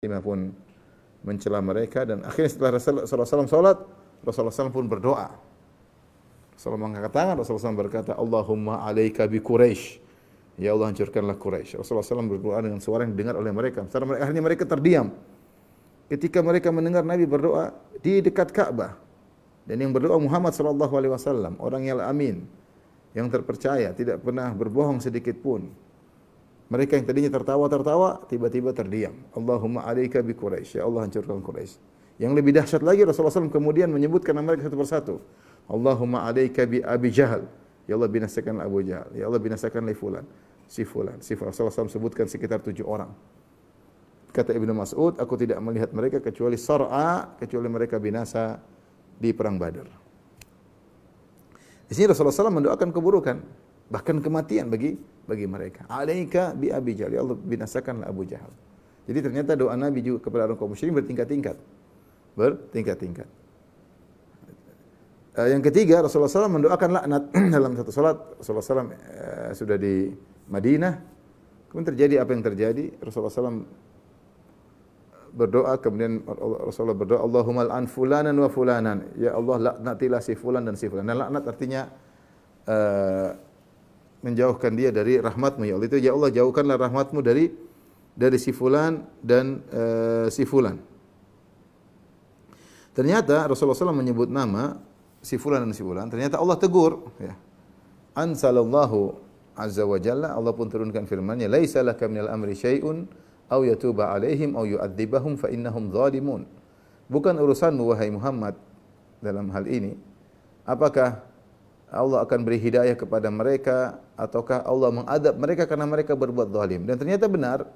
pun mencela mereka, dan akhirnya setelah Rasulullah SAW salat, Rasulullah SAW pun berdoa. Rasulullah mengangkat tangan, Rasulullah SAW berkata, Allahumma alaika bi Quraisy. Ya Allah, hancurkanlah Quraisy. Rasulullah SAW berdoa dengan suara yang didengar oleh mereka. Akhirnya mereka terdiam. Ketika mereka mendengar Nabi berdoa di dekat Ka'bah, dan yang berdoa Muhammad SAW, orang yang amin, yang terpercaya, tidak pernah berbohong sedikit pun. Mereka yang tadinya tertawa-tertawa, tiba-tiba terdiam. Allahumma alaika bi Quraisy. Ya Allah, hancurkan Quraisy. Yang lebih dahsyat lagi, Rasulullah SAW kemudian menyebutkan nama mereka satu persatu. Allahumma alaika bi Abi Jahal. Ya Allah, binasakanlah Abu Jahal. Ya Allah, binasakanlah fulan. Si fulan. Rasulullah SAW sebutkan sekitar 7 orang. Kata Ibnu Mas'ud, aku tidak melihat mereka kecuali sar'a, kecuali mereka binasa di perang Badar. Di sini Rasulullah SAW mendoakan keburukan, bahkan kematian bagi mereka. Alaika bi Abi Jahal, ya Allah, binasakanlah Abu Jahal. Jadi ternyata doa Nabi juga kepada orang kaum musyrikin bertingkat-tingkat. Yang ketiga, Rasulullah SAW mendoakan laknat dalam satu salat. Rasulullah SAW sudah di Madinah, kemudian terjadi apa yang terjadi. Rasulullah SAW berdoa, kemudian Rasulullah berdoa, Allahumma al'an fulanan wa fulanan. Ya Allah, laknatilah si fulan dan si fulan. Dan laknat artinya menjauhkan dia dari rahmatmu, ya Allah. Itu, ya Allah, jauhkanlah rahmatmu dari si fulan dan si fulan. Ternyata Rasulullah SAW menyebut nama si fulan dan si fulan. Ternyata Allah tegur. Ya. Ansalallahu azza wa jalla, Allah pun turunkan firman-Nya, laisa laka minal amri syai'un aw yatuba alaihim aw yu'adzibahum fa innahum zalimun. Bukan urusanmu wahai Muhammad dalam hal ini. Apakah Allah akan beri hidayah kepada mereka ataukah Allah mengadab mereka karena mereka berbuat zalim? Dan ternyata benar.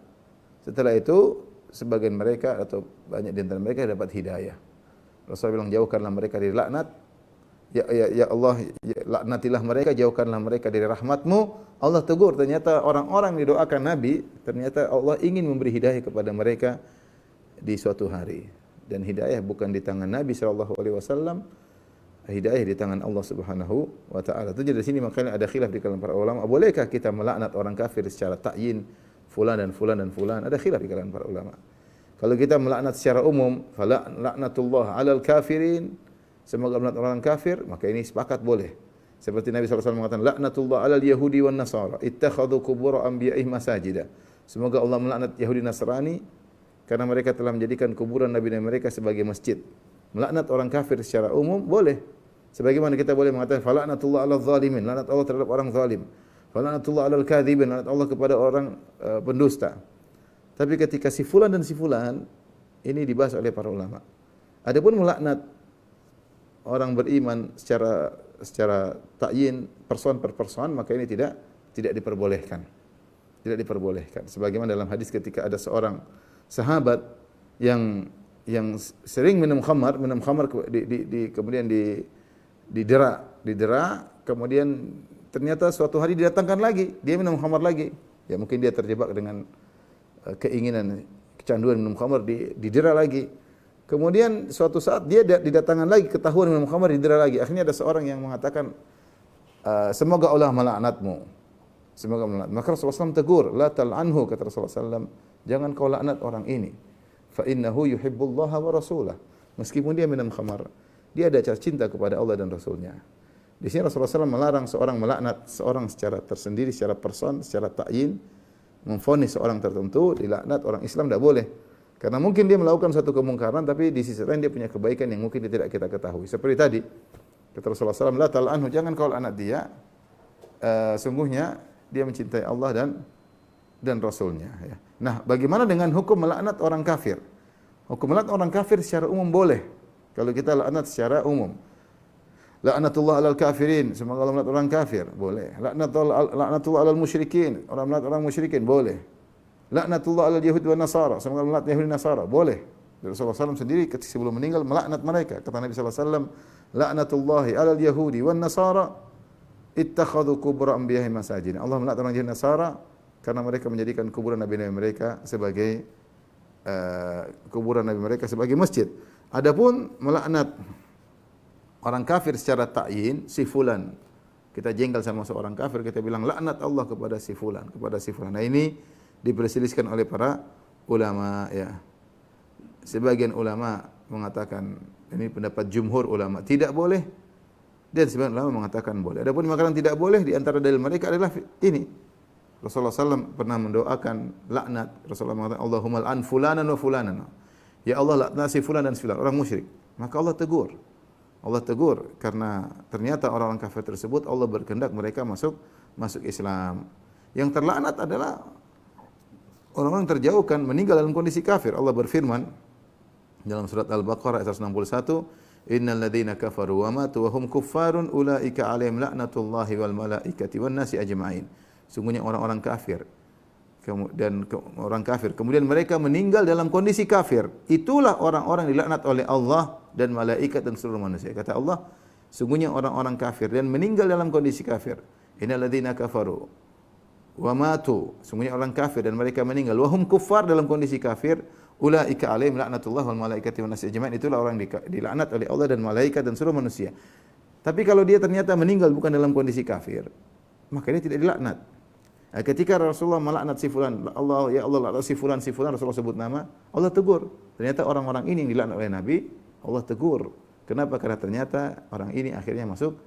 Setelah itu sebagian mereka atau banyak di antara mereka dapat hidayah. Rasulullah bilang, jauhkanlah mereka dari laknat. Ya Allah, laknatilah mereka, jauhkanlah mereka dari rahmat-Mu. Allah tegur. Ternyata orang-orang didoakan Nabi, ternyata Allah ingin memberi hidayah kepada mereka di suatu hari. Dan hidayah bukan di tangan Nabi SAW, hidayah di tangan Allah Subhanahu wa taala. Itu jadi di sini makanya ada khilaf di kalangan para ulama, bolehkah kita melaknat orang kafir secara ta'yin, fulan dan fulan dan fulan? Ada khilaf di kalangan para ulama. Kalau kita melaknat secara umum, fala laknatullah 'alal kafirin, semoga melaknat orang kafir, maka ini sepakat boleh. Seperti Nabi SAW mengatakan, laknatullah 'alal yahudi wan nasara, ittakhadhu qubur anbiya'ihim masajida. Semoga Allah melaknat Yahudi Nasrani karena mereka telah menjadikan kuburan nabi-nabi mereka sebagai masjid. Melaknat orang kafir secara umum boleh. Sebagaimana kita boleh mengatakan falaknatullah 'alal zalimin, laknat Allah terhadap orang zalim. Falaknatullah 'alal kadzibin, laknat Allah kepada orang pendusta. Tapi ketika si fulan dan si fulan ini dibahas oleh para ulama. Adapun melaknat orang beriman secara ta'yin, person per person, maka ini tidak diperbolehkan. Tidak diperbolehkan. Sebagaimana dalam hadis ketika ada seorang sahabat yang sering minum khamar kemudian didera, kemudian ternyata suatu hari didatangkan lagi, dia minum khamar lagi. Ya mungkin dia terjebak dengan keinginan, kecanduan minum khamar, didera lagi. Kemudian suatu saat dia didatangkan lagi, ketahuan minum khamar, didera lagi. Akhirnya ada seorang yang mengatakan, semoga Allah melaknatmu. Semoga melaknat. Maka Rasulullah SAW tegur, la tal'anhu, kata Rasulullah SAW, jangan kau laknat orang ini. Fa innahu yuhibbullaha wa rasulah. Meskipun dia minum khamar, dia ada cinta kepada Allah dan Rasulnya. Di sini Rasulullah SAW melarang seorang melaknat seorang secara tersendiri, secara person, secara ta'yin, memvonis seorang tertentu, dilaknat orang Islam tidak boleh. Karena mungkin dia melakukan satu kemungkaran, tapi di sisi lain dia punya kebaikan yang mungkin tidak kita ketahui. Seperti tadi, kata Rasulullah SAW, la tal'anhu, jangan kau laknat dia, sungguhnya dia mencintai Allah dan Rasulnya. Ya. Nah, bagaimana dengan hukum melaknat orang kafir? Hukum melaknat orang kafir secara umum boleh. Kalau kita laknat secara umum. Laknatullah 'alal kafirin, semoga Allah melaknat orang kafir, boleh. Laknatullah 'alal musyrikin, orang melaknat orang musyrikin, boleh. Laknatullah 'alal yahudi wan nasara, semoga Allah melaknat Yahudi Nasara, boleh. Rasulullah SAW sendiri ketika sebelum meninggal melaknat mereka. Kata Nabi SAW, laknatullahi 'alal yahudi wan nasara, ittakhadhu qubur anbiya'ihim masajid. Allah melaknat orang Yahudi Nasara karena mereka menjadikan kuburan nabi-nabi mereka sebagai kuburan nabi mereka sebagai masjid. Adapun melaknat orang kafir secara ta'yin, si fulan. Kita jengkel sama seorang kafir, kita bilang laknat Allah kepada si fulan, kepada si fulan. Nah, ini diperselisihkan oleh para ulama, ya. sebagian ulama mengatakan, ini pendapat jumhur ulama, tidak boleh, dan sebagian ulama mengatakan boleh. Adapun makanan tidak boleh, di antara dalil mereka adalah ini. Rasulullah SAW pernah mendoakan laknat. Rasulullah mengatakan, Allahumma al'an fulanan wa fulanan. Ya Allah, laknat si fulan dan si fulan, orang musyrik. Maka Allah tegur. Allah tegur karena ternyata orang-orang kafir tersebut Allah berkehendak mereka masuk Islam. Yang terlaknat adalah orang-orang terjauhkan meninggal dalam kondisi kafir. Allah berfirman dalam surat Al-Baqarah ayat 161, "Innal ladzina kafaru wa matu wa hum kuffarun ulaika 'alaihim la'natullahi wal malaikati wan nasi ajma'in." Sungguhnya orang-orang kafir orang kafir kemudian mereka meninggal dalam kondisi kafir, itulah orang-orang dilaknat oleh Allah dan malaikat dan seluruh manusia. Kata Allah, sungguhnya orang-orang kafir dan meninggal dalam kondisi kafir. Innal ladzina kafaru wa matu, sungguhnya orang kafir dan mereka meninggal, wa hum kuffar, dalam kondisi kafir, ulaika alaihim laknatullah wal malaikati wan nasi ajmain, itulah orang dilaknat oleh Allah dan malaikat dan seluruh manusia. Tapi kalau dia ternyata meninggal bukan dalam kondisi kafir, maka dia tidak dilaknat. Ketika Rasulullah melaknat si fulan, ya Allah laknat si fulan, Rasulullah sebut nama, Allah tegur. Ternyata orang-orang ini yang dilaknat oleh Nabi, Allah tegur. Kenapa? Karena ternyata orang ini akhirnya masuk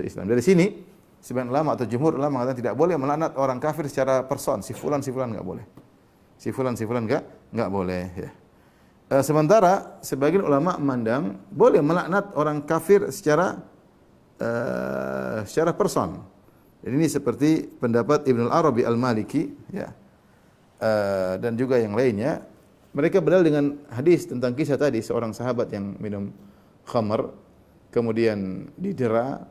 Islam. Dari sini sebagian ulama atau jumhur ulama mengatakan tidak boleh melaknat orang kafir secara person, si fulan enggak boleh. Si fulan enggak boleh, ya. Sementara sebagian ulama memandang boleh melaknat orang kafir secara person. Jadi ini seperti pendapat Ibnu Arabi Al-Maliki, ya. Dan juga yang lainnya. Mereka berdalil dengan hadis tentang kisah tadi seorang sahabat yang minum khamar, kemudian didera,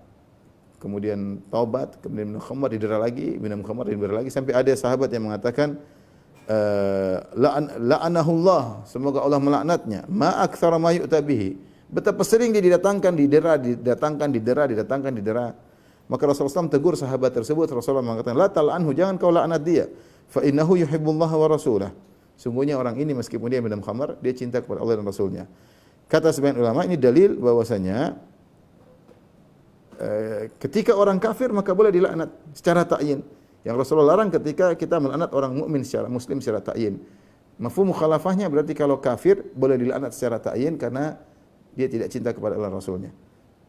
kemudian taubat, kemudian minum khamar, didera lagi, minum khamar, didera lagi, sampai ada sahabat yang mengatakan la'anahullah, semoga Allah melaknatnya, ma aktsara ma yu'ta bihi, betapa sering dia didatangkan, didera. Maka Rasulullah SAW tegur sahabat tersebut. Rasulullah mengatakan, la tal'anhu, jangan kau laknat dia, fa innahu yuhibbullaha wa rasulah, sungguhnya orang ini meskipun dia minum khamar, dia cinta kepada Allah dan Rasulnya. Kata sebagian ulama, ini dalil bahwasanya ketika orang kafir maka boleh dilaknat secara ta'yin. Yang Rasulullah larang ketika kita melaknat orang mukmin secara muslim secara ta'yin. Mafhum mukhalafahnya berarti kalau kafir boleh dilaknat secara ta'yin karena dia tidak cinta kepada Allah dan Rasulnya.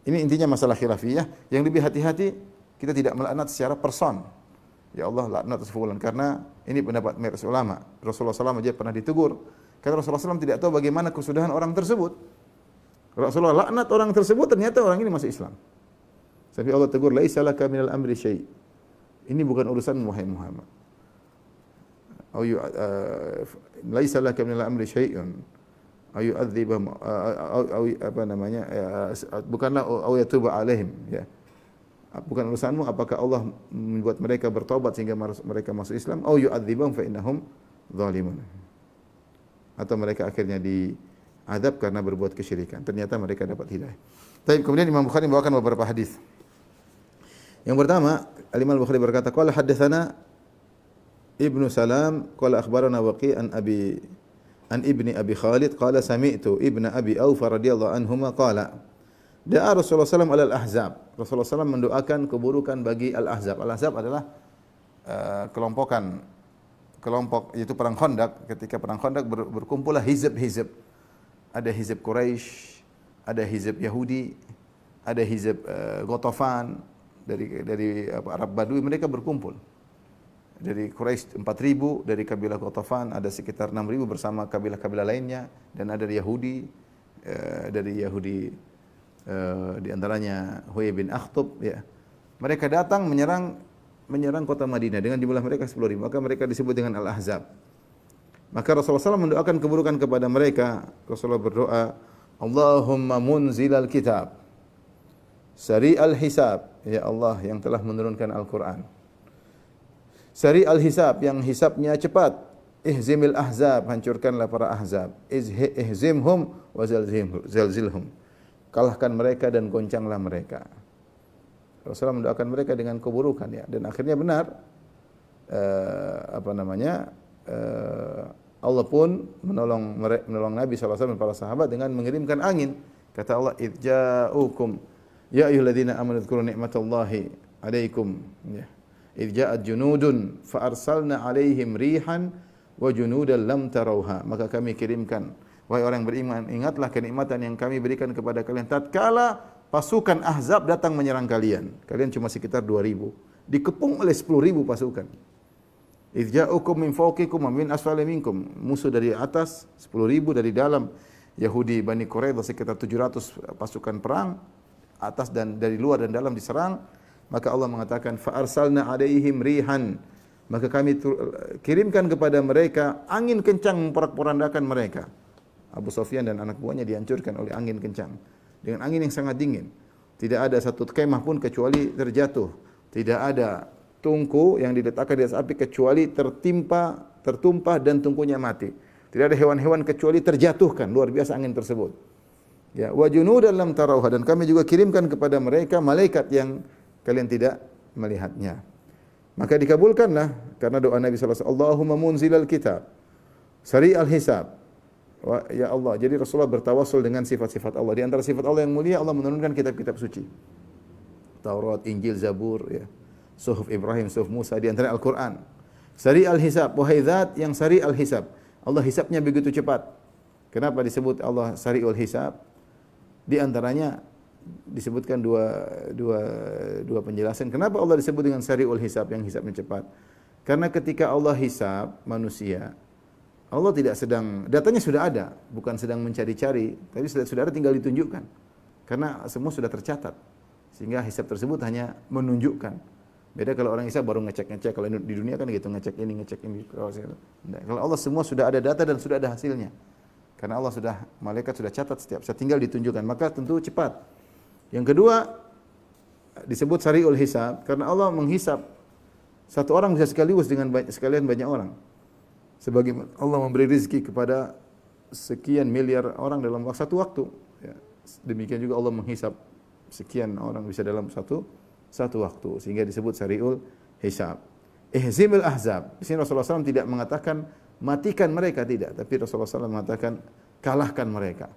Ini intinya masalah khilafiyah. Yang lebih hati-hati, kita tidak melaknat secara person. Ya Allah, laknat fulan, karena ini pendapat mayoritas ulama. Rasulullah SAW aja pernah ditegur. Karena Rasulullah SAW tidak tahu bagaimana kesudahan orang tersebut. Rasulullah laknat orang tersebut, ternyata orang ini masuk Islam. Sampai Allah tegur, laisa laka minal amri syai'. Ini bukan urusan wahai Muhammad. Laisa laka minal amri syai'un. Ayu'adzibahum bukanlah au yatuba alaihim, ya. Bukan urusanmu apakah Allah membuat mereka bertobat sehingga mereka masuk Islam, au yu'adzibahum fa innahum zalimun. Atau mereka akhirnya diazab karena berbuat kesyirikan. Ternyata mereka dapat hidayah. Baik, kemudian Imam Bukhari membawakan beberapa hadis. Yang pertama, Imam Bukhari berkata, qala haddatsana Ibnu Salam qala akhbarana Waqi' an ibni Abi Khalid qala sami'tu ibna Abi Aufa radhiyallahu anhuma qala da'a Rasulullah sallallahu alaihi al-ahzab. Rasulullah sallallahu mendoakan keburukan bagi al-ahzab. Al-ahzab adalah kelompok yaitu perang Khandaq. Ketika perang Khandaq berkumpullah hizb-hizb. Ada hizb Quraisy, ada hizb Yahudi, ada hizb Ghatafan dari Arab Badui, mereka berkumpul. Dari Quraisy 4.000, dari kabilah Ghatafan ada sekitar 6.000 bersama kabilah-kabilah lainnya, dan ada dari Yahudi di antaranya Huyai bin Akhtab, ya. Mereka datang menyerang kota Madinah dengan jumlah mereka 10.000, maka mereka disebut dengan Al-Ahzab. Maka Rasulullah SAW mendoakan keburukan kepada mereka. Rasulullah berdoa, Allahumma munzilal kitab, sari'al hisab, ya Allah yang telah menurunkan Al-Quran, sari al-hisab, yang hisabnya cepat, ihzimil ahzab, hancurkanlah para ahzab, ihzimhum wa zalzilhum, kalahkan mereka dan goncanglah mereka. Rasulullah mendoakan mereka dengan keburukan, ya, dan akhirnya benar. Allah pun menolong Nabi SAW dan para sahabat dengan mengirimkan angin. Kata Allah, idja'ukum ya ayyuhalladzina amanu dzkuru ni'matallahi 'alaikum, ya. Irja'at junudun fa arsalna 'alaihim rihan wa junudan lam tarauha, maka kami kirimkan, Wahai orang yang beriman, ingatlah kenikmatan yang kami berikan kepada kalian tatkala pasukan Ahzab datang menyerang kalian. Kalian cuma sekitar 2.000, dikepung oleh 10.000 pasukan. Idz ja'ukum min fawqikum wa min asfali minkum. Musuh dari atas 10.000, dari dalam Yahudi Bani Quraidah sekitar 700 pasukan perang, atas dan dari luar dan dalam diserang. Maka Allah mengatakan fa arsalna alaihim rihan. Maka kami kirimkan kepada mereka angin kencang memporak-porandakan mereka. Abu Sufyan dan anak buahnya dihancurkan oleh angin kencang. Dengan angin yang sangat dingin. Tidak ada satu kemah pun kecuali terjatuh. Tidak ada tungku yang diletakkan di atas api kecuali tertumpah dan tungkunya mati. Tidak ada hewan-hewan kecuali terjatuhkan. Luar biasa angin tersebut. Ya, wa junudan lam tarauha, dan kami juga kirimkan kepada mereka malaikat yang kalian tidak melihatnya. Maka dikabulkanlah karena doa Nabi sallallahu alaihi wasallam, Allahumma munzilal kitab, sari'al hisab. Ya Allah, jadi Rasulullah bertawassul dengan sifat-sifat Allah. Di antara sifat Allah yang mulia, Allah menurunkan kitab-kitab suci. Taurat, Injil, Zabur, ya. Suhuf Ibrahim, Suhuf Musa, di antara Al-Quran. Sari al-hisab, wahai zat yang sari al-hisab. Allah hisabnya begitu cepat. Kenapa disebut Allah sari al-hisab? Di antaranya disebutkan dua penjelasan. Kenapa Allah disebut dengan sari al-hisab, yang hisabnya cepat? Karena ketika Allah hisab manusia, Allah tidak sedang, datanya sudah ada, bukan sedang mencari-cari, tapi sudah ada, tinggal ditunjukkan. Karena semua sudah tercatat. Sehingga hisab tersebut hanya menunjukkan. Beda kalau orang hisab baru ngecek-ngecek. Kalau di dunia kan gitu, ngecek ini, ngecek ini. Kalau Allah semua sudah ada data dan sudah ada hasilnya. Karena Allah sudah, malaikat sudah catat setiap saat, tinggal ditunjukkan. Maka tentu cepat. Yang kedua, disebut sari'ul hisab karena Allah menghisab. Satu orang bisa sekaligus dengan sekalian banyak orang. Sebagaimana Allah memberi rezeki kepada sekian miliar orang dalam satu waktu. Ya. Demikian juga Allah menghisab sekian orang bisa dalam satu waktu, sehingga disebut sari'ul hisab. Ihzimul ahzab. Di sini Rasulullah SAW tidak mengatakan matikan mereka, tidak, tapi Rasulullah SAW mengatakan kalahkan mereka.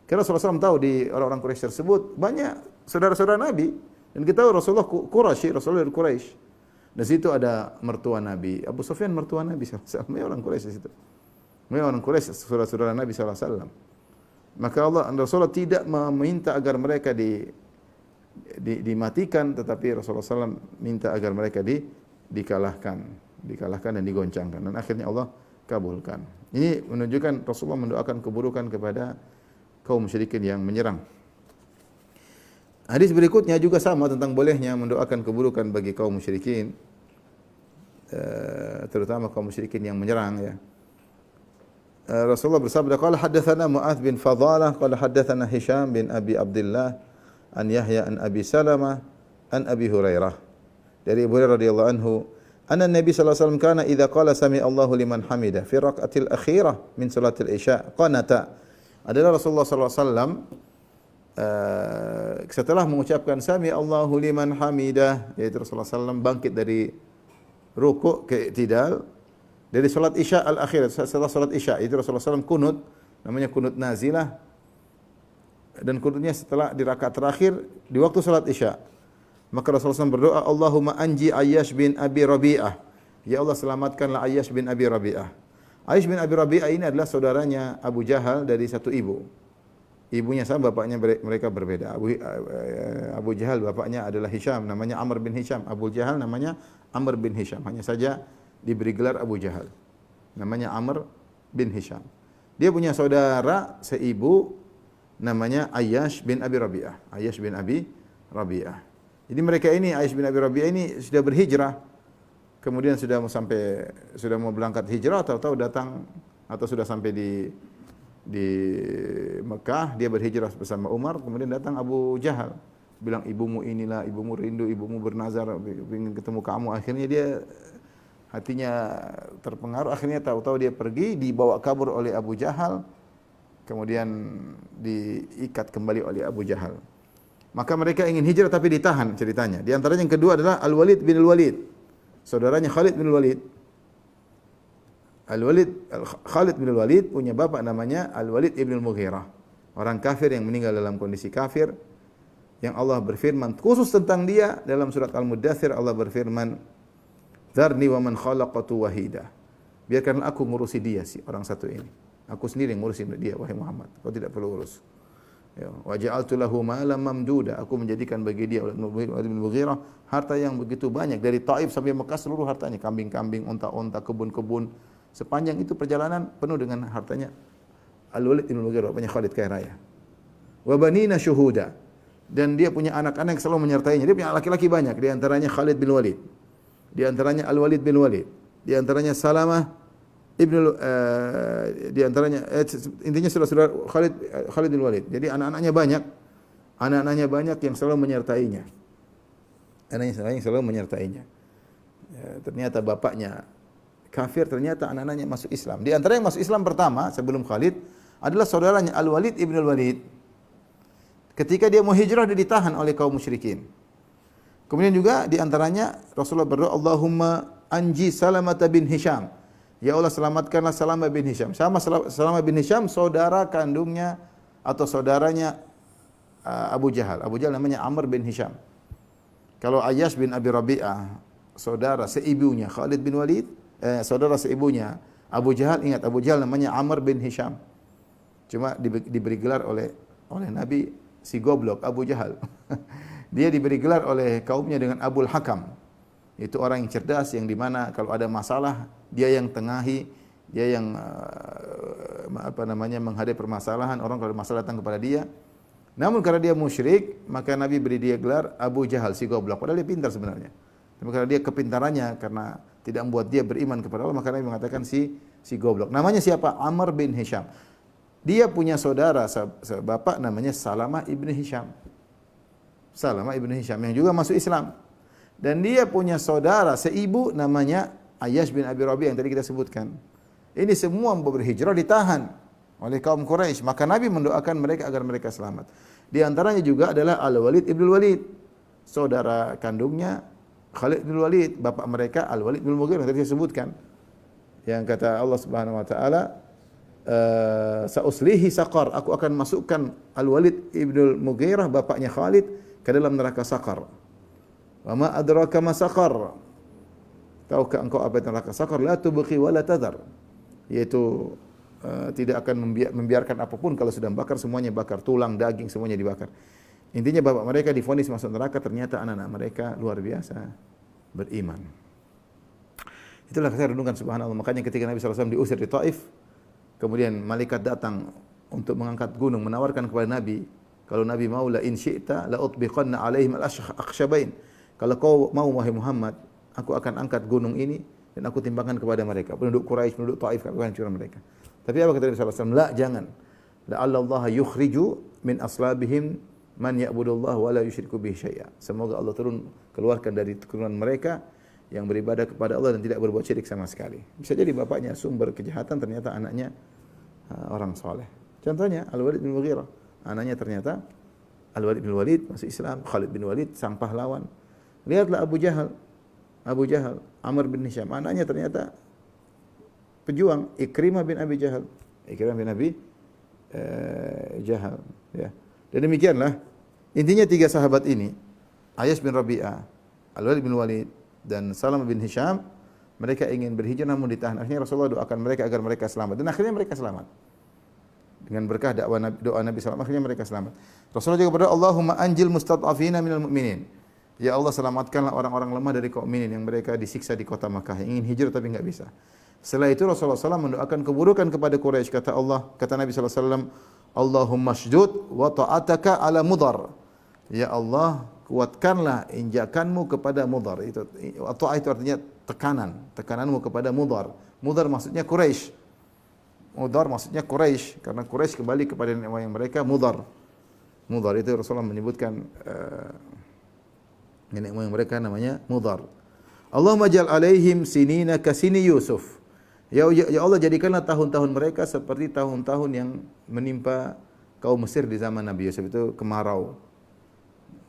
Karena Rasulullah SAW tahu di orang-orang Quraisy tersebut banyak saudara-saudara Nabi, dan kita tahu Rasulullah Quraisy, Rasulullah dari Quraisy. Di situ ada mertua Nabi, Abu Sufyan mertua Nabi SAW, orang Quraisy di situ. Orang Quraisy saudara-saudara Nabi SAW. Maka Allah dan Rasulullah tidak meminta agar mereka dimatikan, tetapi Rasulullah SAW minta agar mereka dikalahkan dan digoncangkan, dan akhirnya Allah kabulkan. Ini menunjukkan Rasulullah mendoakan keburukan kepada kaum musyrikin yang menyerang. Hadis berikutnya juga sama tentang bolehnya mendoakan keburukan bagi kaum musyrikin, terutama kaum musyrikin yang menyerang, ya. Rasulullah bersabda, qala haddatsana Mu'adz bin Fadalah qala haddatsana Hisham bin Abi Abdullah an Yahya an Abi Salamah an Abi Hurairah. Dari Abu Hurairah radhiyallahu anhu, anna Nabi sallallahu alaihi wasallam kana idza qala sami Allahu liman hamidah fi raq'atil akhirah min salatil isya qanata. Adalah Rasulullah sallallahu alaihi wasallam setelah mengucapkan sami Allahu liman hamidah, yaitu Rasulullah sallallahu alaihi wasallam bangkit dari rukuk ke i'tidal dari salat isya al-akhir, setelah salat isya itu Rasulullah SAW kunut, namanya kunut nazilah, dan kunutnya setelah di rakaat terakhir di waktu salat isya. Maka Rasulullah SAW berdoa, Allahumma anji Ayyash bin Abi Rabi'ah, ya Allah selamatkanlah Ayyash bin Abi Rabi'ah. Ayyash bin Abi Rabi'ah ini adalah saudaranya Abu Jahal dari satu ibu. Ibunya sama, bapaknya mereka berbeda. Abu Jahal bapaknya adalah Hisham, namanya Amr bin Hisham. Abu Jahal namanya Amr bin Hisham. Hanya saja diberi gelar Abu Jahal. Namanya Amr bin Hisham. Dia punya saudara seibu namanya Ayyash bin Abi Rabi'ah. Ayyash bin Abi Rabi'ah. Jadi mereka ini, Ayyash bin Abi Rabi'ah ini sudah berhijrah. Kemudian sudah mau berangkat hijrah, tahu-tahu datang atau sudah sampai di Mekah, dia berhijrah bersama Umar, kemudian datang Abu Jahal. Bilang, ibumu inilah, ibumu rindu, ibumu bernazar, ingin ketemu kamu. Akhirnya dia hatinya terpengaruh, akhirnya tahu-tahu dia pergi, dibawa kabur oleh Abu Jahal, kemudian diikat kembali oleh Abu Jahal. Maka mereka ingin hijrah tapi ditahan ceritanya. Di antaranya yang kedua adalah Al-Walid bin Al-Walid, saudaranya Khalid bin Al-Walid. Khalid bin Al-Walid punya bapak namanya Al-Walid ibn Al-Mughirah, orang kafir yang meninggal dalam kondisi kafir, yang Allah berfirman khusus tentang dia dalam surat Al-Muddathir. Allah berfirman, Dzarni wa man khalaqtu wahida. Biarkanlah aku ngurusi dia, si orang satu ini. Aku sendiri yang ngurusin dia, wahai Muhammad. Kau tidak perlu urus. Ya, wa ja'altu lahu malam mamduda. Aku menjadikan bagi dia Walid bin Mughirah harta yang begitu banyak dari Taif sampai Mekah seluruh hartanya, kambing-kambing, unta-unta, kebun-kebun. Sepanjang itu perjalanan penuh dengan hartanya Al-Walid bin Mughirah, bapaknya Khalid kaya raya. Wa banina syuhuda. Dan dia punya anak-anak yang selalu menyertainya. Dia punya laki-laki banyak, di antaranya Khalid bin Walid. Di antaranya Al-Walid bin Walid. Di antaranya Salamah di antaranya intinya saudara-saudara Khalid bin Walid. Jadi anak-anaknya banyak yang selalu menyertainya. Anaknya selalu menyertainya. Ya, ternyata bapaknya kafir, ternyata anak-anaknya masuk Islam. Di antara yang masuk Islam pertama sebelum Khalid adalah saudaranya Al-Walid ibn Al-Walid. Ketika dia mau hijrah, dia ditahan oleh kaum musyrikin. Kemudian juga di antaranya Rasulullah berdoa, Allahumma anji Salamah bin Hisham. Ya Allah, selamatkanlah Salamah bin Hisham. Salamah bin Hisham saudara kandungnya atau saudaranya Abu Jahal. Abu Jahal namanya Amr bin Hisham. Kalau Ayyash bin Abi Rabi'ah, saudara seibunya Khalid bin Walid, saudara seibunya Abu Jahal, ingat Abu Jahal namanya Amr bin Hisham. Cuma diberi gelar oleh Nabi si goblok Abu Jahal. Dia diberi gelar oleh kaumnya dengan Abul Hakam. Itu orang yang cerdas, yang dimana kalau ada masalah dia yang tengahi, dia yang menghadapi permasalahan. Orang kalau ada masalah datang kepada dia. Namun karena dia musyrik, maka Nabi beri dia gelar Abu Jahal si goblok. Padahal dia pintar sebenarnya. Tapi karena dia kepintarannya, karena tidak membuat dia beriman kepada Allah, maka Nabi mengatakan si goblok. Namanya siapa? Amr bin Hisham. Dia punya saudara bapak namanya Salamah ibn Hisham. Salamah ibn Hisham yang juga masuk Islam. Dan dia punya saudara seibu namanya Ayyash bin Abi Rabi'ah yang tadi kita sebutkan. Ini semua berhijrah ditahan oleh kaum Quraisy. Maka Nabi mendoakan mereka agar mereka selamat. Di antaranya juga adalah Al-Walid ibn Walid, saudara kandungnya Khalid bin Walid, bapak mereka Al-Walid bin Mughirah yang tadi saya sebutkan. Yang kata Allah Subhanahu wa taala, Sa'uslihi saqar, aku akan masukkan Al-Walid ibn Mughirah bapaknya Khalid ke dalam neraka Saqar. Wa ma adraka ma saqar? Tahukah engkau apa itu neraka Saqar? La tubqi wa la tadhar. Yaitu tidak akan membiarkan apapun, kalau sudah bakar semuanya bakar, tulang, daging semuanya dibakar. Intinya bapak mereka divonis masuk neraka, ternyata anak-anak mereka luar biasa beriman. Itulah saya renungkan, subhanallah. Makanya ketika Nabi SAW diusir di Taif, kemudian malaikat datang untuk mengangkat gunung, menawarkan kepada Nabi, kalau Nabi mau, la in syi'ta la utbiqanna alaihim al-akhshabain. Kalau kau mau wahai Muhammad, aku akan angkat gunung ini dan aku timbangkan kepada mereka. Penduduk Quraisy, penduduk Taif, aku akan hancurkan mereka. Tapi apa kata Nabi SAW? La, jangan. La'allallaha yukhriju min aslabihim man ya'budullah wa la yusyriku bihi syai'a. Semoga Allah keluarkan dari keturunan mereka yang beribadah kepada Allah dan tidak berbuat syirik sama sekali. Bisa jadi bapaknya sumber kejahatan, ternyata anaknya orang soleh. Contohnya Al-Walid bin Mughirah. Anaknya ternyata Al-Walid bin Walid masuk Islam, Khalid bin Walid sang pahlawan. Lihatlah Abu Jahal, Amr bin Hisham, anaknya ternyata pejuang, Ikrimah bin Abi Jahal. Jahal, ya. Dan demikianlah intinya tiga sahabat ini, Ayyash bin Rabi'ah, Al-Walid bin Walid dan Salamah bin Hisham, mereka ingin berhijrah namun ditahan. Akhirnya Rasulullah doakan mereka agar mereka selamat, dan akhirnya mereka selamat. Dengan berkah doa Nabi SAW, akhirnya mereka selamat. Rasulullah juga berdoa, Allahumma anjil mustad'afina minal mu'minin. Ya Allah, selamatkanlah orang-orang lemah dari kaum mukminin yang mereka disiksa di kota Makkah, yang ingin hijrah tapi enggak bisa. Setelah itu Rasulullah SAW mendoakan keburukan kepada Quraisy. Kata Nabi SAW, Allahumma shdud wa ta'ataka ala Mudhar. Ya Allah, kuatkanlah injakanmu kepada Mudhar. Itu artinya tekananmu kepada Mudhar. Mudhar maksudnya Quraisy. Mudhar maksudnya Quraisy, karena Quraisy kembali kepada nenek moyang mereka Mudhar. Mudhar itu Rasulullah menyebutkan nenek moyang mereka namanya Mudhar. Allahumma ja'al alaihim sinina kasini Yusuf. Ya Allah, jadikanlah tahun-tahun mereka seperti tahun-tahun yang menimpa kaum Mesir di zaman Nabi Yusuf, itu kemarau.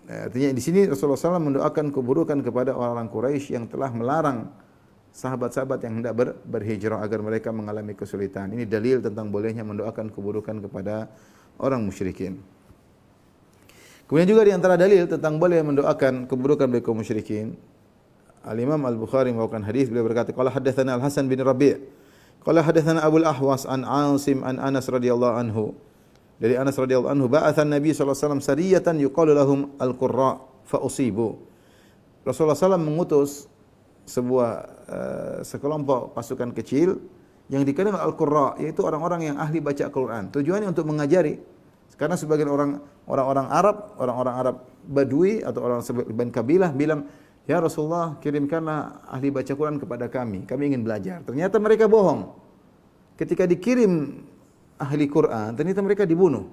Artinya di sini Rasulullah SAW mendoakan keburukan kepada orang-orang Quraisy yang telah melarang sahabat-sahabat yang hendak berhijrah agar mereka mengalami kesulitan. Ini dalil tentang bolehnya mendoakan keburukan kepada orang musyrikin. Kemudian juga di antara dalil tentang boleh mendoakan keburukan bagi kaum musyrikin, Al-Imam Al-Bukhari membawakan hadis, beliau berkata, qala haddatsana Al-Hasan bin Rabi', Qala hadatsana Abu al-Ahwas an Asim an Anas radhiyallahu anhu. Dari Anas radhiyallahu anhu, ba'athan Nabi sallallahu alaihi wasallam sariyatan yuqalu lahum al-qurra fa usibu. Rasulullah SAW mengutus sekelompok pasukan kecil yang dikenal al-qurra, yaitu orang-orang yang ahli baca Al-Qur'an. Tujuannya untuk mengajari. Karena sebagian orang-orang Arab Badui atau orang sebagian kabilah bilang, "Ya Rasulullah, kirimkanlah ahli baca Quran kepada kami. Kami ingin belajar." Ternyata mereka bohong. Ketika dikirim ahli Quran, ternyata mereka dibunuh.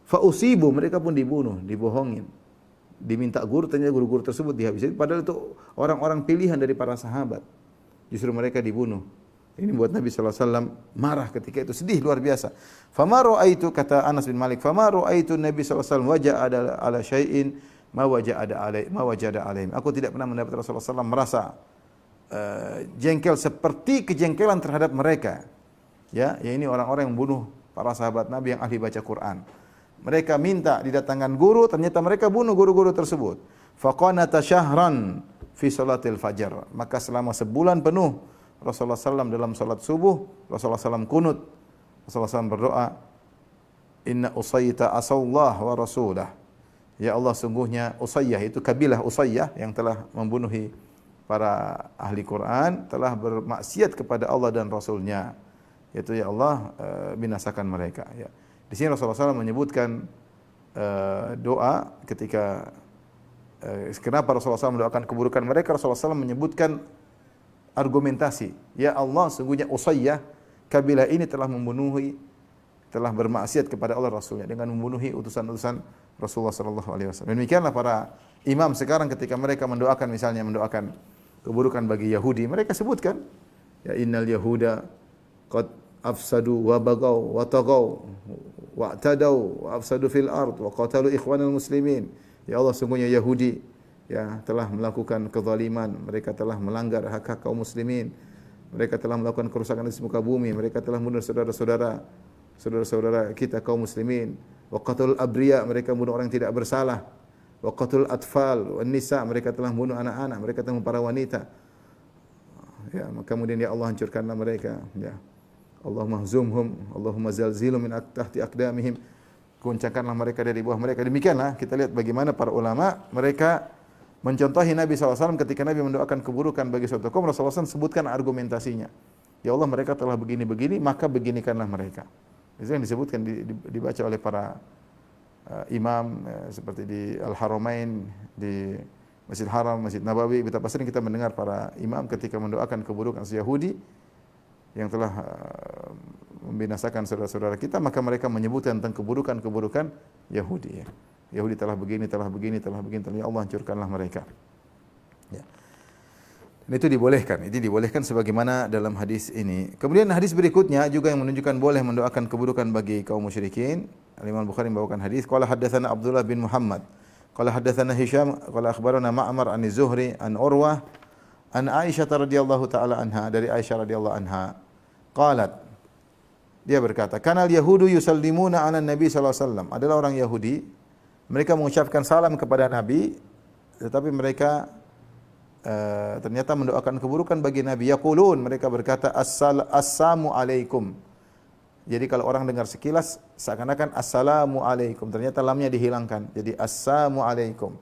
Fa usibu, mereka pun dibunuh, dibohongin. Diminta guru, ternyata guru-guru tersebut dihabisi. Padahal itu orang-orang pilihan dari para sahabat. Justru mereka dibunuh. Ini buat Nabi sallallahu alaihi wasallam marah ketika itu, sedih luar biasa. Fama ra'aitu, kata Anas bin Malik, fama ra'aitu Nabi sallallahu alaihi wasallam waja'ada ala syai'in ma wajada alaihim. Aku tidak pernah mendapat Rasulullah sallallahu merasa jengkel seperti kejengkelan terhadap mereka. Ya ini orang-orang yang membunuh para sahabat Nabi yang ahli baca Quran. Mereka minta didatangkan guru, ternyata mereka bunuh guru-guru tersebut. Faqanata syahran fi salatil fajar. Maka selama sebulan penuh Rasulullah SAW dalam salat subuh, Rasulullah SAW kunut. Rasulullah SAW berdoa, "Inna Usayyata asallah wa rasulah." Ya Allah, sungguhnya Usayyah, itu kabilah Usayyah yang telah membunuhi para ahli Quran, telah bermaksiat kepada Allah dan Rasulnya. Yaitu ya Allah, binasakan mereka. Ya. Di sini Rasulullah SAW menyebutkan doa ketika kenapa Rasulullah SAW mendoakan keburukan mereka. Rasulullah SAW menyebutkan argumentasi. Ya Allah, sungguhnya Usayyah, kabilah ini telah bermaksiat kepada Allah Rasulnya dengan membunuhi utusan-utusan Rasulullah sallallahu alaihi wasallam. Demikianlah para imam sekarang ketika mereka mendoakan, misalnya mendoakan keburukan bagi Yahudi, mereka sebutkan, ya innal yahuda qad afsadu wa bagaw wa tagaw wa i'tadaw wa afsadu fil ard wa qatalu ikhwanal muslimin. Ya Allah, sungguhnya Yahudi ya telah melakukan kezaliman, mereka telah melanggar hak-hak kaum muslimin, mereka telah melakukan kerusakan di muka bumi, mereka telah membunuh saudara-saudara kita kaum muslimin. Wa qatlul abriya, mereka membunuh orang yang tidak bersalah. Wa qatlul atfal wan nisa, mereka telah membunuh anak-anak, mereka telah membunuh para wanita. Ya, maka kemudian ya Allah, hancurkanlah mereka, ya. Allahumma hzumhum, Allahumma zalzilhum min tahti aqdamihim. Goncangkanlah mereka dari bawah mereka. Demikianlah kita lihat bagaimana para ulama mereka mencontohi Nabi SAW ketika Nabi mendoakan keburukan bagi suatu kaum. Rasulullah SAW sebutkan argumentasinya. Ya Allah, mereka telah begini-begini, maka beginikanlah mereka. Itu yang disebutkan, dibaca oleh para imam seperti di Al-Haramain, di Masjid Haram, Masjid Nabawi. Betapa sering kita mendengar para imam ketika mendoakan keburukan Yahudi yang telah membinasakan saudara-saudara kita, maka mereka menyebutkan tentang keburukan-keburukan Yahudi. Ya. Yahudi telah begini, telah ya Allah, hancurkanlah mereka. Ya. Dan itu dibolehkan sebagaimana dalam hadis ini. Kemudian hadis berikutnya juga yang menunjukkan boleh mendoakan keburukan bagi kaum musyrikin. Al-Imam Bukhari membawakan hadis, qala haddatsana Abdullah bin Muhammad, qala haddatsana Hisham, qala akhbarana Ma'mar an Zuhri an Urwah an Aisyah radhiyallahu taala anha, dari Aisyah radhiyallahu anha, qalat, dia berkata, kanal Yahudu yusallimuna 'ala Nabi sallallahu alaihi wasallam. Adalah orang Yahudi, mereka mengucapkan salam kepada Nabi, tetapi mereka ternyata mendoakan keburukan bagi Nabi. Yaqulun, mereka berkata, assalamu alaikum. Jadi kalau orang dengar sekilas seakan-akan assalamu alaikum, ternyata lamnya dihilangkan. Jadi assalamu alaikum.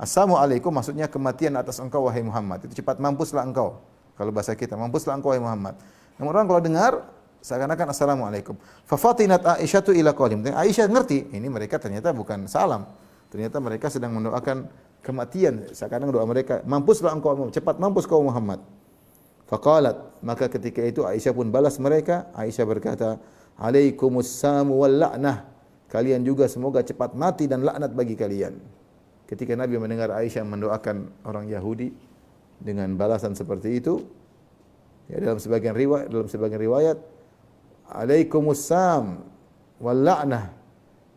Assalamu alaikum maksudnya kematian atas engkau wahai Muhammad. Itu cepat mampuslah engkau. Kalau bahasa kita, mampuslah engkau wahai Muhammad. Namun orang kalau dengar seakan-akan assalamualaikum. Fafatinat Aisyatu ila qalim. Aisyah ngerti, ini mereka ternyata bukan salam. Ternyata mereka sedang mendoakan kematian. Seakan-akan doa mereka, mampuslah engkau, cepat mampus kau Muhammad. Faqalat, maka ketika itu Aisyah pun balas mereka. Aisyah berkata, alaikumussamu wal la'nah. Kalian juga semoga cepat mati dan laknat bagi kalian. Ketika Nabi mendengar Aisyah mendoakan orang Yahudi dengan balasan seperti itu, ya dalam sebagian riwayat alaikumussalam wal la'nah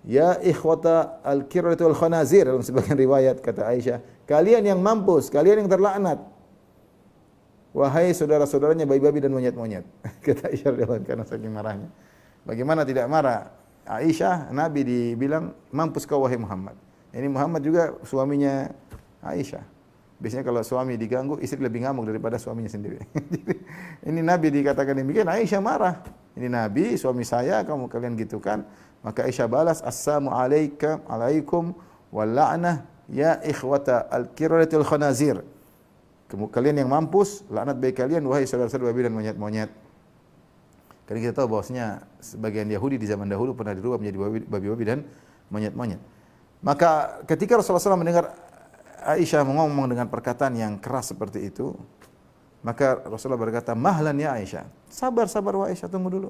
ya ikhwata al-kirrati wal khanazir, dalam sebagian riwayat kata Aisyah, kalian yang mampus, kalian yang terlaknat, wahai saudara-saudaranya babi-babi dan monyet-monyet. Kata Aisyah radhiyallahu anha, karena saking marahnya. Bagaimana tidak marah Aisyah? Nabi dibilang mampus kau wahai Muhammad. Ini Muhammad juga suaminya Aisyah. Biasanya kalau suami diganggu, istri lebih ngamuk daripada suaminya sendiri. Jadi, ini Nabi dikatakan demikian, Aisyah marah. Ini Nabi, suami saya, kalian gitu kan? Maka Aisyah balas, Assalamu alaikum wal la'nah ya ikhwata al-kiralatul khanazir. Kalian yang mampus, laknat bagi kalian wahai saudara-saudara babi dan monyet-monyet. Karena kita tahu bahwasanya sebagian Yahudi di zaman dahulu pernah dirubah menjadi babi-babi dan monyet-monyet. Maka ketika Rasulullah SAW mendengar Aisyah ngomong dengan perkataan yang keras seperti itu, maka Rasulullah berkata, "Mahlan ya Aisyah." Sabar wahai Aisyah, tunggu dulu.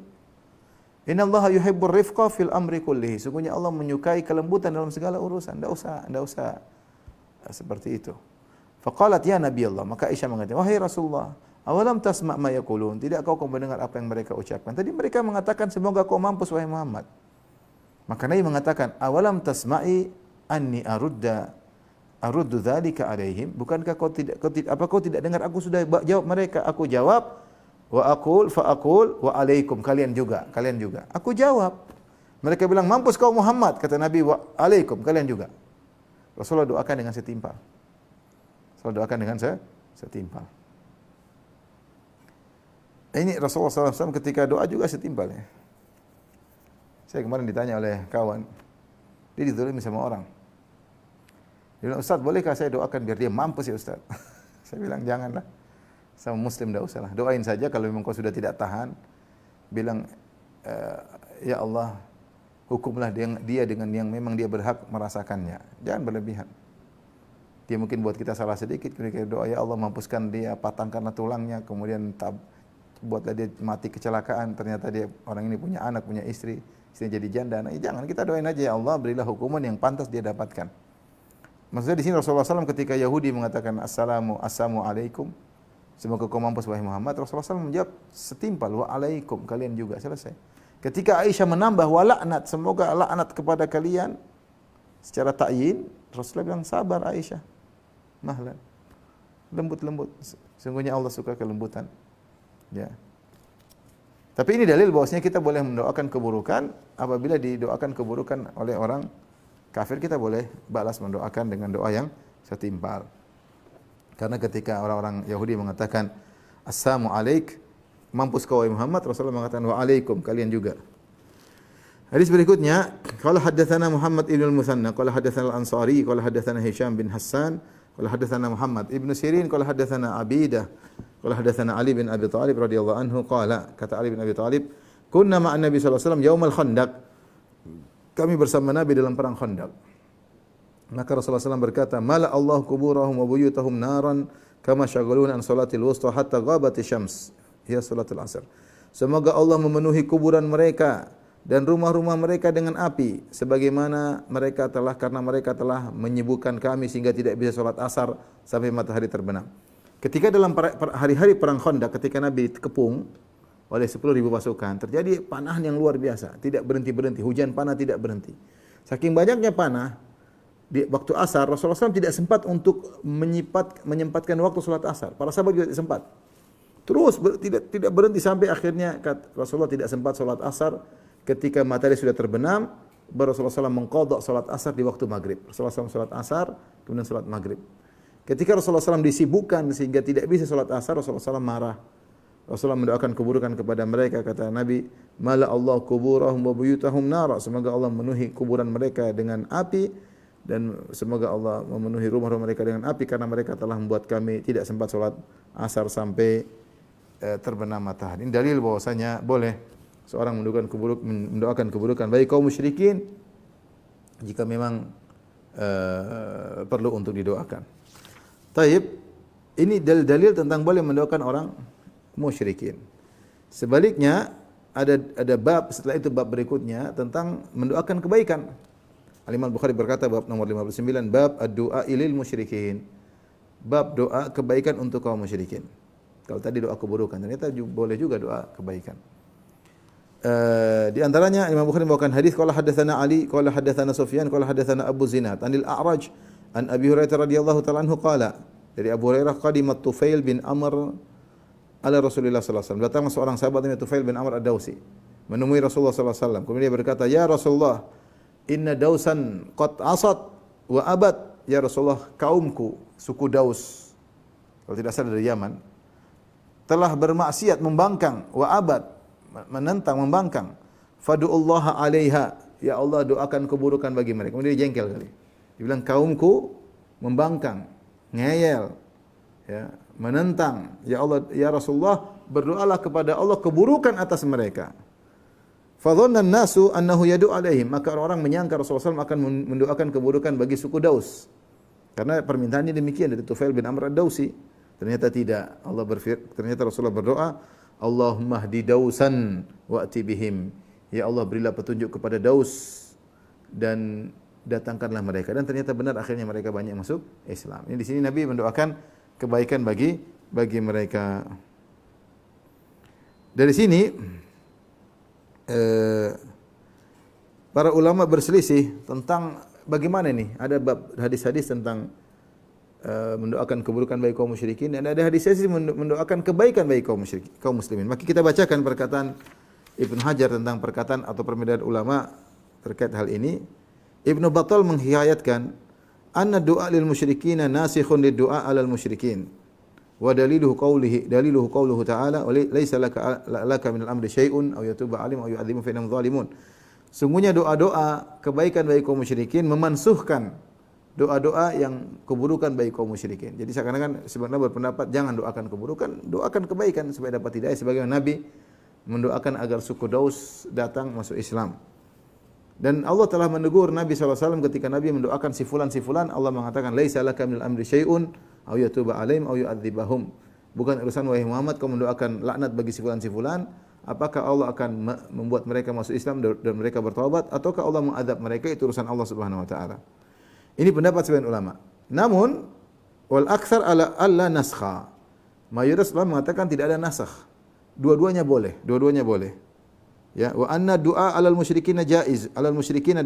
Innallaha yuhibbur rifqa fil amri kullihi. Sungguhnya Allah menyukai kelembutan dalam segala urusan. Enggak usah seperti itu. Faqalat ya Nabi Allah. Maka Aisyah mengatakan, "Wahai Rasulullah, awalam tasma' ma yaqulun?" Tidak kau mendengar apa yang mereka ucapkan? Tadi mereka mengatakan semoga kau mampus wahai Muhammad. Maka Nabi mengatakan, "Awalam tasma'i anni aruddu dzalika alaihim?" Bukankah kau tidak dengar aku sudah jawab mereka? Aku jawab, wa aqul fa aqul wa alaikum, kalian juga. Aku jawab. Mereka bilang, "Mampus kau Muhammad." Kata Nabi, "Wa alaikum, kalian juga." Rasulullah doakan dengan setimpal. Ini Rasulullah SAW ketika doa juga setimpal ya. Saya kemarin ditanya oleh kawan, dia dizalimi sama orang. Dia bilang, "Ustaz, bolehkah saya doakan biar dia mampus ya Ustaz?" Saya bilang, "Janganlah. Sama muslim enggak usahlah. Doain saja kalau memang kau sudah tidak tahan. Bilang, ya Allah, hukumlah dia dengan yang memang dia berhak merasakannya. Jangan berlebihan. Dia mungkin buat kita salah sedikit, kemudian doa, ya Allah mampuskan dia, patangkanlah tulangnya, kemudian buatlah dia mati kecelakaan, ternyata dia orang ini punya anak, punya istri jadi janda." Nah, jangan, kita doain aja, ya Allah berilah hukuman yang pantas dia dapatkan. Maksudnya di sini Rasulullah SAW ketika Yahudi mengatakan assalamu alaikum, semoga kau mampus wahai Muhammad, Rasulullah SAW menjawab setimpal, wa alaikum, kalian juga, selesai. Ketika Aisyah menambah wa laknat, semoga laknat kepada kalian secara ta'yin, Rasulullah bilang sabar Aisyah, mahlan, lembut, sungguhnya Allah suka kelembutan. Ya. Tapi ini dalil bahwasanya kita boleh mendoakan keburukan. Apabila didoakan keburukan oleh orang kafir, kita boleh balas mendoakan dengan doa yang setimpal. Karena ketika orang-orang Yahudi mengatakan assalamu alaik, mampus kau wahai Muhammad, Rasulullah mengatakan wa alaikum, kalian juga. Hadis berikutnya, qala haddatsana Muhammad ibn al-Musanna, qala haddatsana al-Ansari, qala haddatsana Hisham bin Hassan, qala haddatsana Muhammad ibn Sirin, qala haddatsana Abidah, qala haddatsana Ali bin Abi Thalib radhiyallahu anhu qala, kata Ali bin Abi Thalib, kunna ma'an Nabi sallallahu alaihi wasallam yaumal Khandaq. Kami bersama Nabi dalam perang Khandaq. Maka Rasulullah SAW berkata, "Mala Allah kuburahum wa buyutahum naran kama syaghaluna an salatil wusta hatta ghabati syams." Ya salatul asr. Semoga Allah memenuhi kuburan mereka dan rumah-rumah mereka dengan api sebagaimana karena mereka telah menyibukkan kami sehingga tidak bisa salat asar sampai matahari terbenam. Ketika dalam hari-hari perang Khandaq, ketika Nabi dikepung oleh 10.000 pasukan, terjadi panahan yang luar biasa, tidak berhenti-berhenti, hujan panah tidak berhenti. Saking banyaknya panah, di waktu asar Rasulullah SAW tidak sempat untuk menyempatkan waktu salat asar. Para sahabat juga tidak sempat. Terus tidak berhenti sampai akhirnya Rasulullah tidak sempat salat asar. Ketika matahari sudah terbenam, baru Rasulullah SAW mengqadha salat asar di waktu maghrib. Rasulullah SAW salat asar, kemudian salat maghrib. Ketika Rasulullah SAW disibukkan sehingga tidak bisa salat asar, Rasulullah SAW marah. Rasulullah mendoakan keburukan kepada mereka, kata Nabi, "Mala Allah kuburahum wa buyutahum nara." Semoga Allah memenuhi kuburan mereka dengan api dan semoga Allah memenuhi rumah-rumah mereka dengan api karena mereka telah membuat kami tidak sempat salat asar sampai terbenam matahari. Ini dalil bahwasanya boleh seorang mendoakan keburukan bagi kaum musyrikin jika memang perlu untuk didoakan. Taib, ini dalil tentang boleh mendoakan orang musyrikin. Sebaliknya ada bab setelah itu, bab berikutnya tentang mendoakan kebaikan. Al-Imam Bukhari berkata bab nomor 59, bab ad-du'a ilil musyrikin. Bab doa kebaikan untuk kaum musyrikin. Kalau tadi doa keburukan, ternyata boleh juga doa kebaikan. Di antaranya Imam Bukhari membawakan hadis qala hadatsana Ali qala hadatsana Sufyan qala hadatsana Abu Zinad anil A'raj an Abi Hurairah radhiyallahu ta'ala anhu qala, dari Abu Hurairah, qadimat Tufail bin Amr ala Rasulullah sallallahu alaihi wasallam. Datang seorang sahabat namanya Tufail bin Amr ad-Dausi menemui Rasulullah sallallahu alaihi wasallam. Kemudian dia berkata, "Ya Rasulullah, inna dausan qad asad wa abad ya Rasulullah, kaumku, suku Daus, kalau tidak salah dari Yaman, telah bermaksiat, membangkang, wa abad, menentang, membangkang. Fadu'ullaha 'alaiha, ya Allah doakan keburukan bagi mereka. Kemudian dia jengkel kali. Dia bilang kaumku membangkang, ngeyel, ya, menentang. Ya Allah, ya Rasulullah, berdoalah kepada Allah keburukan atas mereka. Fadhanna an-nasu annahu yad'u 'alaihim, maka orang-orang menyangka Rasulullah SAW akan mendoakan keburukan bagi suku Daus. Karena permintaannya demikian dari Tufail bin Amr ad-Dausi. Ternyata tidak. Ternyata Rasulullah berdoa, Allahumma hdi Dausan wa'ti bihim. Ya Allah, berilah petunjuk kepada Daus dan datangkanlah mereka. Dan ternyata benar, akhirnya mereka banyak masuk Islam. Ini di sini Nabi mendoakan kebaikan bagi mereka. Dari sini para ulama berselisih tentang bagaimana nih. Ada bab hadis-hadis tentang mendoakan keburukan bagi kaum musyrikin, dan ada hadis-hadis mendoakan kebaikan bagi kaum muslimin. Maka kita bacakan perkataan Ibnu Hajar tentang perkataan atau perbedaan ulama terkait hal ini. Ibnu Battal menghikayatkan, anna du'a lil musyrikina nasikhun lid du'a 'alal musyrikin. Wa daliluhu qawluhu ta'ala wa laisa laka minal amri syai'un aw yatuba 'alaihim aw yu'adzibuhum fa innahum zalimun. Sungguhnya doa-doa kebaikan bagi kaum musyrikin memansuhkan doa-doa yang keburukan bagi kaum musyrikin. Jadi seakan-akan sebenarnya berpendapat jangan doakan keburukan, doakan kebaikan supaya dapat hidayah, sebagaimana Nabi mendoakan agar suku Daus datang masuk Islam. Dan Allah telah menegur Nabi SAW ketika Nabi mendoakan si fulan, Allah mengatakan laisa laka minal amri syai'un aw yatuba 'alaihim aw yu'adzibahum. Bukan urusan wahai Muhammad kau mendoakan laknat bagi si fulan, apakah Allah akan membuat mereka masuk Islam dan mereka bertaubat, ataukah Allah mengadab mereka? Itu urusan Allah Subhanahu wa taala. Ini pendapat sebagian ulama. Namun wal aktsar ala alla naskha. Mayoritas ulama mengatakan tidak ada nasakh. Dua-duanya boleh. Ya, wa anna du'a 'alal musyrikina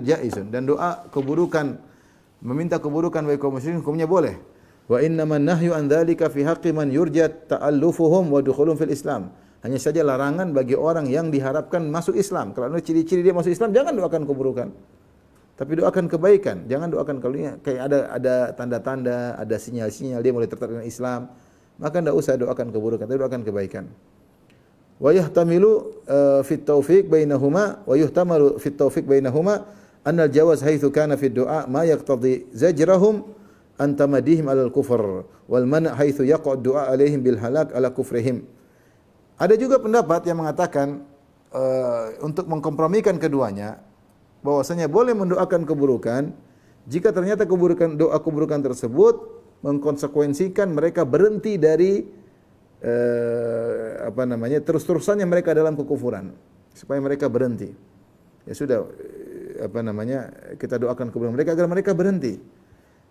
jaizun, dan doa keburukan, meminta keburukan bagi kaum musyrikin hukumnya boleh. Wa innaman nahyu an dzalika fi haqqi man yurja ta'allufuhum wa dukhuluhum fil Islam. Hanya saja larangan bagi orang yang diharapkan masuk Islam. Kalau ada ciri-ciri dia masuk Islam, jangan doakan keburukan. Tapi doakan kebaikan. Jangan doakan kalau kayak ada tanda-tanda, ada sinyal-sinyal dia mulai tertarik dengan Islam, maka tidak usah doakan keburukan, tapi doakan kebaikan. Wa yahtamilu fit taufiq bainahuma wa yuhtamalu fit taufiq bainahuma anna al-jawaz haitsu kana fi du'a ma yaqtadi zajrahum an tamadihim 'ala al-kufr wal man' haitsu yaqa' du'a 'alaihim bil halak 'ala kufrihim. Ada juga pendapat yang mengatakan untuk mengkompromikan keduanya, bahwasanya boleh mendoakan keburukan jika ternyata doa keburukan tersebut mengkonsekuensikan mereka berhenti dari terus-terusannya mereka dalam kekufuran, supaya mereka berhenti. Ya sudah, kita doakan keburukan mereka agar mereka berhenti.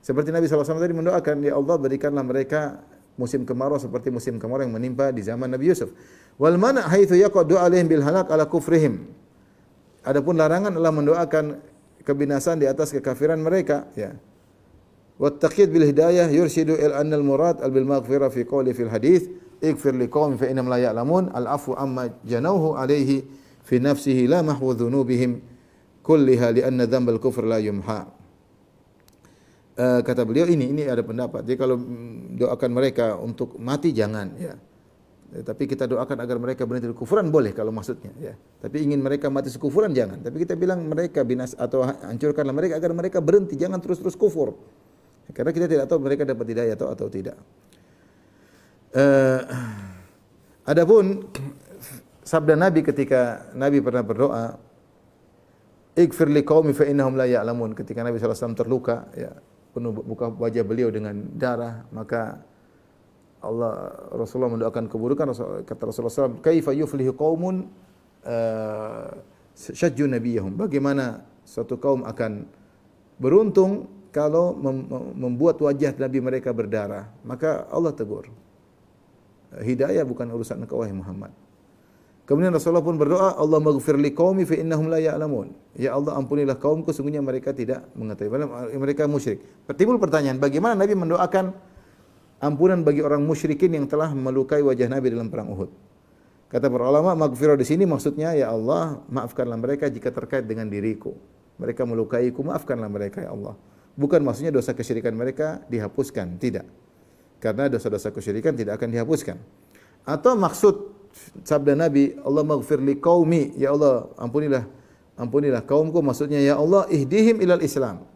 Seperti Nabi SAW tadi mendoakan, ya Allah berikanlah mereka musim kemarau seperti musim kemarau yang menimpa di zaman Nabi Yusuf. Wal mana' haitsu yaqa'u 'alaihim bil halak 'ala kufrihim. Adapun larangan adalah mendoakan kebinasan di atas kekafiran mereka, ya. Wa taqyid bil hidayah yurshidu ila anna al murad al bil maghfirah fi qawli fil hadits ighfir liqaumin fa innahum la ya'lamun al afu amma janauhu alaihi fi nafsihi la mahwu dhunubihim kulliha li anna dhanbal kufr la yumha. Kata beliau ini ada pendapat. Jadi kalau doakan mereka untuk mati jangan, ya. Tapi kita doakan agar mereka berhenti dari kufuran boleh kalau maksudnya, ya. Tapi ingin mereka mati sekufuran jangan. Tapi kita bilang mereka binas atau hancurkanlah mereka agar mereka berhenti, jangan terus-terus kufur. Karena kita tidak tahu mereka dapat hidayah atau tidak. Adapun sabda Nabi ketika Nabi pernah berdoa, "Ighfir liqaumi fa innahum la ya'lamun." Ketika Nabi SAW terluka, ya, penuh buka wajah beliau dengan darah, maka Rasulullah mendoakan keburukan. Kata Rasulullah SAW, "Kaifa yuflihu qaumun syajju nabiyahum." Bagaimana suatu kaum akan beruntung kalau membuat wajah Nabi mereka berdarah? Maka Allah tegur, hidayah bukan urusan engkau wahai Muhammad. Kemudian Rasulullah pun berdoa, Allahumma ighfir liqaumi fa innahum la ya'lamun. Ya Allah, ampunilah kaumku, sungguhnya mereka tidak mengetahui. Mereka musyrik. Timbul pertanyaan, bagaimana Nabi mendoakan ampunan bagi orang musyrikin yang telah melukai wajah Nabi dalam perang Uhud? Kata para ulama, maghfirah di sini maksudnya, ya Allah, maafkanlah mereka jika terkait dengan diriku. Mereka melukaiku, maafkanlah mereka ya Allah. Bukan maksudnya dosa kesyirikan mereka dihapuskan, tidak. Karena dosa-dosa kesyirikan tidak akan dihapuskan. Atau maksud sabda Nabi, Allah maghfir li qaumi, ya Allah ampunilah kaumku, maksudnya ya Allah ihdihim ilal Islam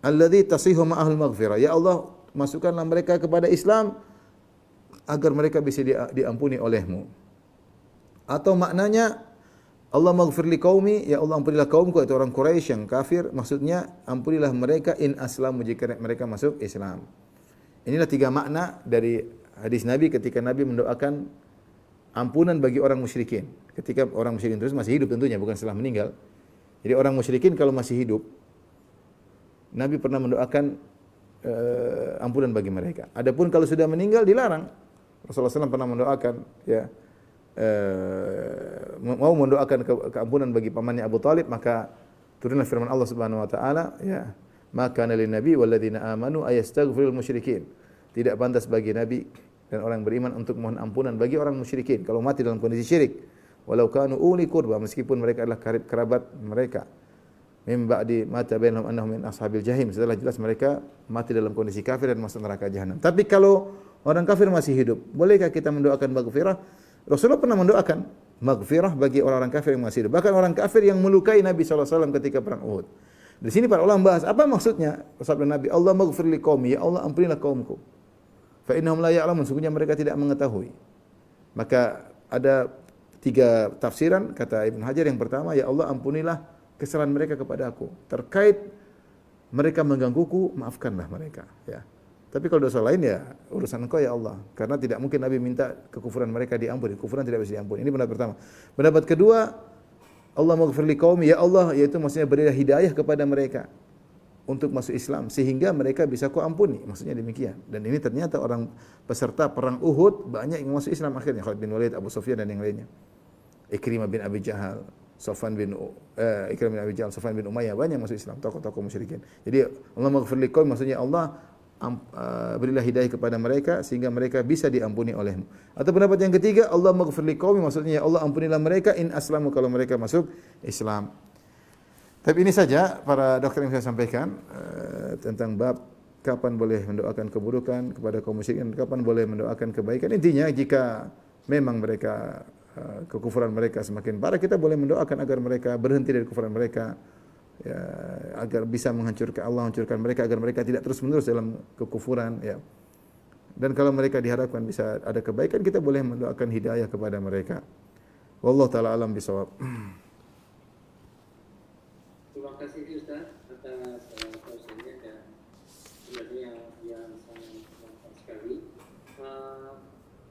alladzi tasihu ma'ahul maghfirah. Ya Allah, masukkanlah mereka kepada Islam agar mereka bisa diampuni olehmu. Atau maknanya Allah maghfir li qaumi, ya Allah ampunilah kaumku, itu orang Quraisy yang kafir, maksudnya ampunilah mereka in aslamu, jika mereka masuk Islam. Inilah tiga makna dari hadis Nabi ketika Nabi mendoakan ampunan bagi orang musyrikin. Ketika orang musyrikin terus masih hidup tentunya, bukan setelah meninggal. Jadi orang musyrikin kalau masih hidup, Nabi pernah mendoakan ampunan bagi mereka. Adapun kalau sudah meninggal dilarang. Rasulullah SAW pernah mendoakan, ya, mau mendoakan keampunan bagi pamannya Abu Talib, maka turunlah firman Allah Subhanahu wa taala, ya, maka lin nabi walladzina amanu ayastaghfirul musyrikin. Tidak pantas bagi nabi dan orang beriman untuk mohon ampunan bagi orang musyrikin kalau mati dalam kondisi syirik. Walau kanu uli qurba, meskipun mereka adalah kerabat mereka. Mim ba'di mata bainahum annahum min ashabil jahim, setelah jelas mereka mati dalam kondisi kafir dan masuk neraka jahanam. Tapi kalau orang kafir masih hidup, bolehkah kita mendoakan maghfirah? Rasulullah pernah mendoakan maghfirah bagi orang-orang kafir yang masih hidup. Bahkan orang kafir yang melukai Nabi SAW ketika perang Uhud. Di sini para ulama bahas apa maksudnya sabda Nabi, Allah maghfir li qaumi, ya Allah ampunilah kaumku. Fa innahum la ya'lamun, sungguhnya mereka tidak mengetahui. Maka ada tiga tafsiran kata Ibnu Hajar. Yang pertama, ya Allah ampunilah kesalahan mereka kepada aku. Terkait mereka menggangguku, maafkanlah mereka, ya. Tapi kalau dosa lain ya urusan Engkau ya Allah. Karena tidak mungkin Nabi minta kekufuran mereka diampuni. Kekufuran tidak bisa diampuni. Ini pendapat pertama. Pendapat kedua, Allah maghfir li qaumi, ya Allah, yaitu maksudnya berilah hidayah kepada mereka untuk masuk Islam sehingga mereka bisa Kau ampuni. Maksudnya demikian. Dan ini ternyata orang peserta perang Uhud banyak yang masuk Islam akhirnya. Khalid bin Walid, Abu Sufyan dan yang lainnya. Ikrimah bin Abi Jahal, Safwan bin Umayyah, banyak masuk Islam, tokoh-tokoh musyrikin. Jadi Allah maghfir li qaumi maksudnya Allah berilah hidayah kepada mereka sehingga mereka bisa diampuni olehmu. Atau pendapat yang ketiga, Allah maghfir li qaumi maksudnya ya Allah ampunilah mereka in aslamu, kalau mereka masuk Islam. Tapi ini saja para dokter yang saya sampaikan tentang bab kapan boleh mendoakan keburukan kepada kaum musyrikin, kapan boleh mendoakan kebaikan. Intinya jika memang mereka kekufuran mereka semakin parah, kita boleh mendoakan agar mereka berhenti dari kekufuran mereka, ya, agar bisa Allah hancurkan mereka, agar mereka tidak terus-menerus dalam kekufuran, ya. Dan kalau mereka diharapkan bisa ada kebaikan, kita boleh mendoakan hidayah kepada mereka. Wallahu taala alam bisawab. Terima kasih Ustaz atas